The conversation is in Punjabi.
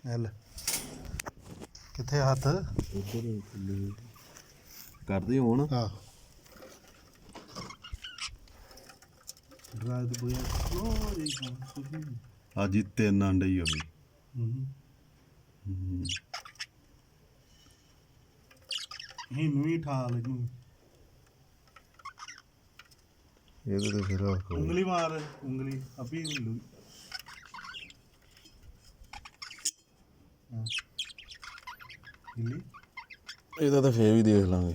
ਲੈ ਕਿੱਥੇ ਹੱਥ ਕਰਦੇ ਹੁਣ ਹਾਂ ਡਰਾ ਦੇ ਬੁਆ ਅੱਜ ਹੀ 3 ਅੰਡੇ ਹੀ ਹੋਵੇ ਇਹਨੂੰ ਵੀ ਠਾ ਲੈ ਨੂੰ ਇਹਦੇ ਤੇ ਫਿਰ ਉਂਗਲੀ ਮਾਰ ਉਂਗਲੀ ਅਭੀ ਹਿੱਲੂ ਹਿੱਲੀ ਇਹਦਾ ਤਾਂ ਫੇਰ ਵੀ ਦੇਖ ਲਾਂਗੇ